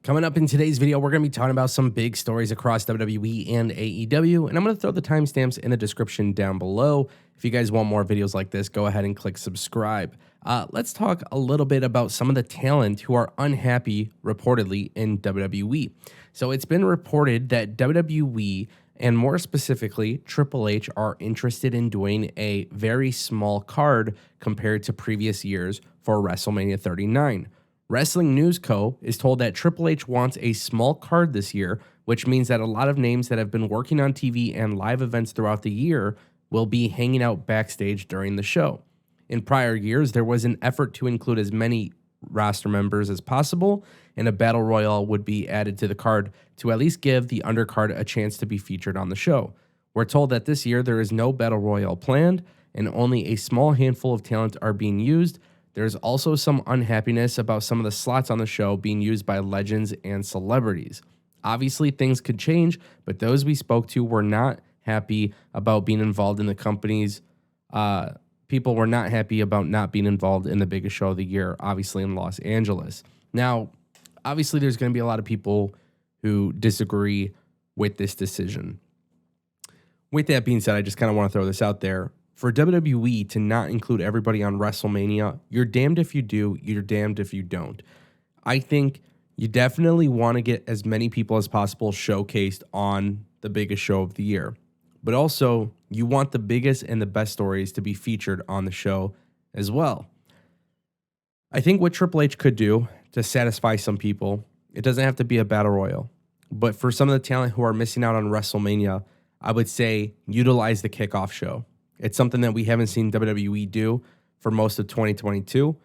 Coming up in today's video, we're going to be talking about some big stories across WWE and AEW, and I'm going to throw the timestamps in the description down below. If you guys want more videos like this, go ahead and click subscribe. Let's talk a little bit about some of the talent who are unhappy, reportedly, in WWE. So it's been reported that WWE, and more specifically, Triple H, are interested in doing a very small card compared to previous years for WrestleMania 39. Wrestling News Co. is told that Triple H wants a small card this year, which means that a lot of names that have been working on TV and live events throughout the year will be hanging out backstage during the show. In prior years, there was an effort to include as many roster members as possible, and a battle royal would be added to the card to at least give the undercard a chance to be featured on the show. We're told that this year there is no battle royal planned, and only a small handful of talent are being used. There's also some unhappiness about some of the slots on the show being used by legends and celebrities. Obviously, things could change, but those we spoke to were not happy about being involved in the company's. People were not happy about not being involved in the biggest show of the year, obviously in Los Angeles. Now, obviously, there's going to be a lot of people who disagree with this decision. With that being said, I just kind of want to throw this out there. For WWE to not include everybody on WrestleMania, you're damned if you do, you're damned if you don't. I think you definitely want to get as many people as possible showcased on the biggest show of the year. But also, you want the biggest and the best stories to be featured on the show as well. I think what Triple H could do to satisfy some people, it doesn't have to be a battle royal. But for some of the talent who are missing out on WrestleMania, I would say utilize the kickoff show. It's something that we haven't seen WWE do for most of 2022,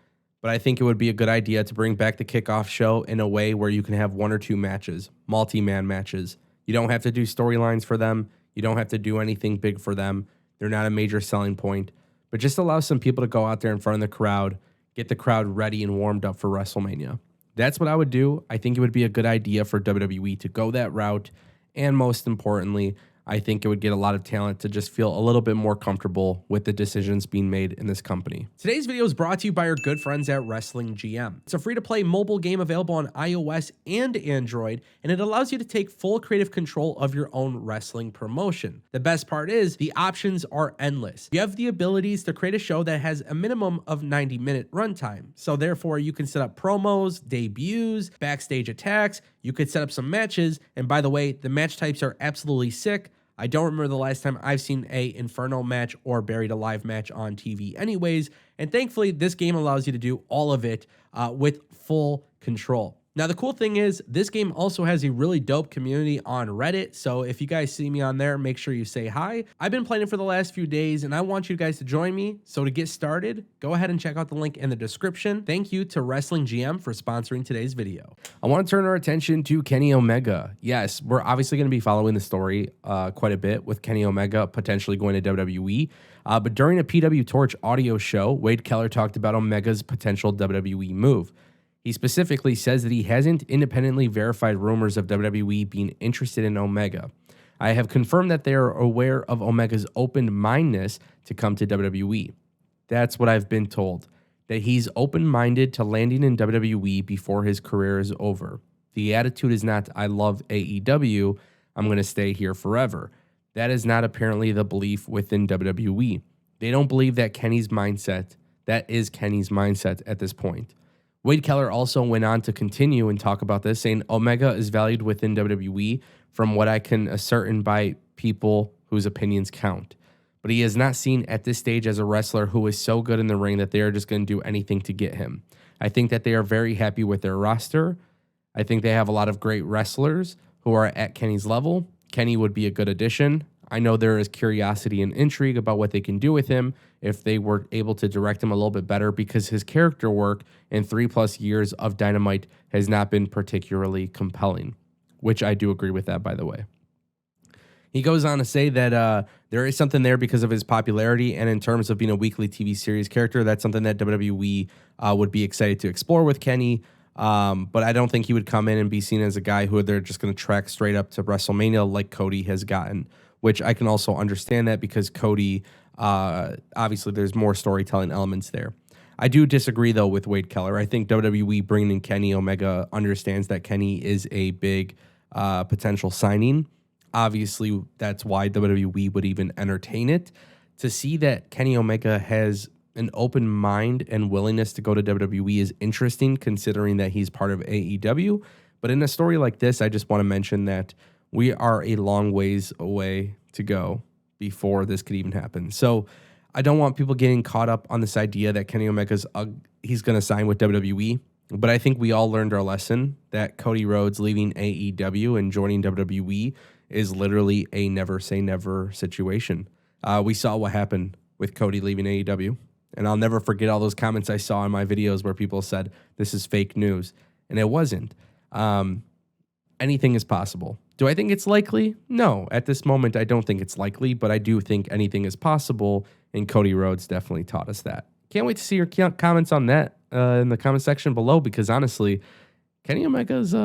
but I think it would be a good idea to bring back the kickoff show in a way where you can have one or two matches, multi-man matches. You don't have to do storylines for them. You don't have to do anything big for them. They're not a major selling point, but just allow some people to go out there in front of the crowd, get the crowd ready and warmed up for WrestleMania. That's what I would do. I think it would be a good idea for WWE to go that route, and most importantly, I think it would get a lot of talent to just feel a little bit more comfortable with the decisions being made in this company. Today's video is brought to you by our good friends at Wrestling GM. It's a free-to-play mobile game available on iOS and Android, and it allows you to take full creative control of your own wrestling promotion. The best part is the options are endless. You have the abilities to create a show that has a minimum of 90-minute runtime. So therefore, you can set up promos, debuts, backstage attacks. You could set up some matches, and by the way, the match types are absolutely sick. I don't remember the last time I've seen a Inferno match or Buried Alive match on TV anyways, and thankfully this game allows you to do all of it with full control. Now, the cool thing is this game also has a really dope community on Reddit, so if you guys see me on there, make sure you say hi. I've been playing it for the last few days, and I want you guys to join me. So to get started, go ahead and check out the link in the description. Thank you to Wrestling GM for sponsoring today's video. I want to turn our attention to Kenny Omega. Yes, we're obviously going to be following the story quite a bit with Kenny Omega potentially going to WWE. But during a PW Torch audio show, Wade Keller talked about Omega's potential WWE move. He specifically says that he hasn't independently verified rumors of WWE being interested in Omega. I have confirmed that they are aware of Omega's open-mindedness to come to WWE. That's what I've been told, that he's open-minded to landing in WWE before his career is over. The attitude is not, I love AEW, I'm going to stay here forever. That is not apparently the belief within WWE. They don't believe that Kenny's mindset, that is Kenny's mindset at this point. Wade Keller also went on to continue and talk about this, saying Omega is valued within WWE from what I can ascertain by people whose opinions count. But he is not seen at this stage as a wrestler who is so good in the ring that they are just going to do anything to get him. I think that they are very happy with their roster. I think they have a lot of great wrestlers who are at Kenny's level. Kenny would be a good addition. I know there is curiosity and intrigue about what they can do with him if they were able to direct him a little bit better, because his character work in 3+ years of Dynamite has not been particularly compelling, which I do agree with that, by the way. He goes on to say that there is something there because of his popularity, and in terms of being a weekly TV series character, that's something that WWE would be excited to explore with Kenny. But I don't think he would come in and be seen as a guy who they're just going to track straight up to WrestleMania like Cody has gotten, which I can also understand that because Cody, obviously there's more storytelling elements there. I do disagree, though, with Wade Keller. I think WWE bringing in Kenny Omega understands that Kenny is a big potential signing. Obviously, that's why WWE would even entertain it. To see that Kenny Omega has an open mind and willingness to go to WWE is interesting, considering that he's part of AEW. But in a story like this, I just want to mention that we are a long ways away to go before this could even happen. So I don't want people getting caught up on this idea that Kenny Omega's he's going to sign with WWE. But I think we all learned our lesson that Cody Rhodes leaving AEW and joining WWE is literally a never say never situation. We saw what happened with Cody leaving AEW. And I'll never forget all those comments I saw in my videos where people said, this is fake news. And it wasn't. Anything is possible. Do I think it's likely? No. At this moment, I don't think it's likely, but I do think anything is possible, and Cody Rhodes definitely taught us that. Can't wait to see your comments on that in the comment section below, because honestly, Kenny Omega's,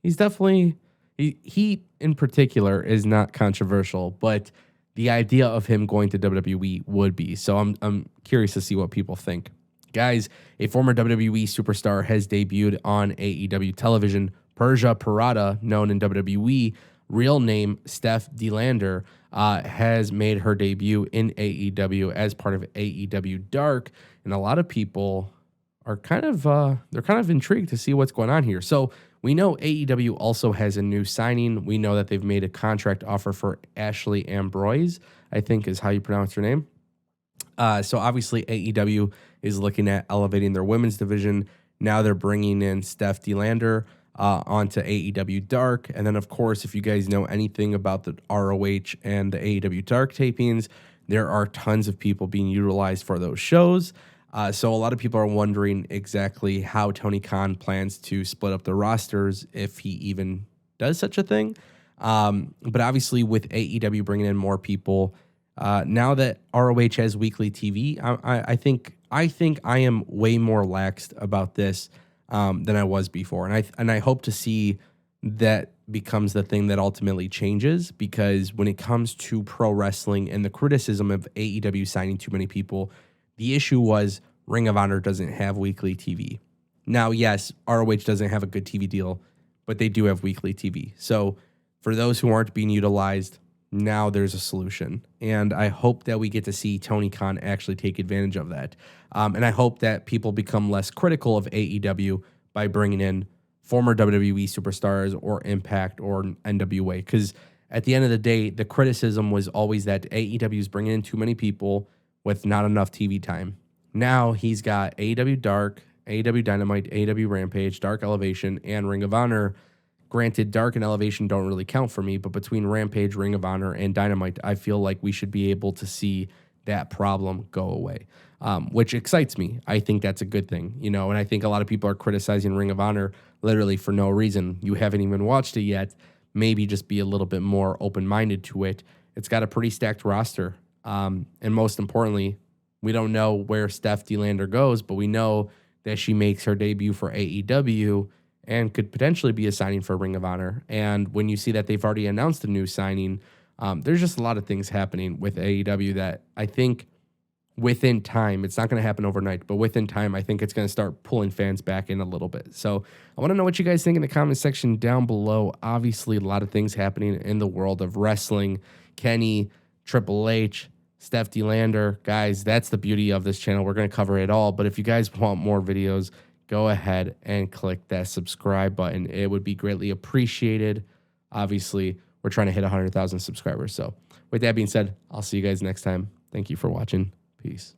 he's definitely, he in particular is not controversial, but the idea of him going to WWE would be. So I'm curious to see what people think. Guys, a former WWE superstar has debuted on AEW television. Persia Pirotta, known in WWE, real name Steph DeLander, has made her debut in AEW as part of AEW Dark, and a lot of people are kind of intrigued to see what's going on here. So we know AEW also has a new signing. We know that they've made a contract offer for Ashley Ambrose, I think is how you pronounce her name. So obviously AEW is looking at elevating their women's division. Now they're bringing in Steph DeLander onto AEW Dark. And then, of course, if you guys know anything about the ROH and the AEW Dark tapings, there are tons of people being utilized for those shows. So a lot of people are wondering exactly how Tony Khan plans to split up the rosters, if he even does such a thing. But obviously with AEW bringing in more people, now that ROH has weekly TV, I think I am way more laxed about this than I was before. And I hope to see that becomes the thing that ultimately changes, because when it comes to pro wrestling and the criticism of AEW signing too many people, the issue was Ring of Honor doesn't have weekly TV. Now, yes, ROH doesn't have a good TV deal, but they do have weekly TV. So for those who aren't being utilized, now there's a solution. And I hope that we get to see Tony Khan actually take advantage of that. And I hope that people become less critical of AEW by bringing in former WWE superstars or Impact or NWA. Because at the end of the day, the criticism was always that AEW is bringing in too many people with not enough TV time. Now he's got AEW Dark, AEW Dynamite, AEW Rampage, Dark Elevation, and Ring of Honor. Granted, Dark and Elevation don't really count for me, but between Rampage, Ring of Honor, and Dynamite, I feel like we should be able to see that problem go away, which excites me. I think that's a good thing, and I think a lot of people are criticizing Ring of Honor literally for no reason. You haven't even watched it yet. Maybe just be a little bit more open-minded to it. It's got a pretty stacked roster, and most importantly, we don't know where Steph DeLander goes, but we know that she makes her debut for AEW and could potentially be a signing for Ring of Honor. And when you see that they've already announced a new signing, there's just a lot of things happening with AEW that I think within time, it's not going to happen overnight, but within time, I think it's going to start pulling fans back in a little bit. So I want to know what you guys think in the comment section down below. Obviously, a lot of things happening in the world of wrestling. Kenny, Triple H, Steph DeLander. Guys, that's the beauty of this channel. We're going to cover it all. But if you guys want more videos, go ahead and click that subscribe button. It would be greatly appreciated. Obviously, we're trying to hit 100,000 subscribers. So with that being said, I'll see you guys next time. Thank you for watching. Peace.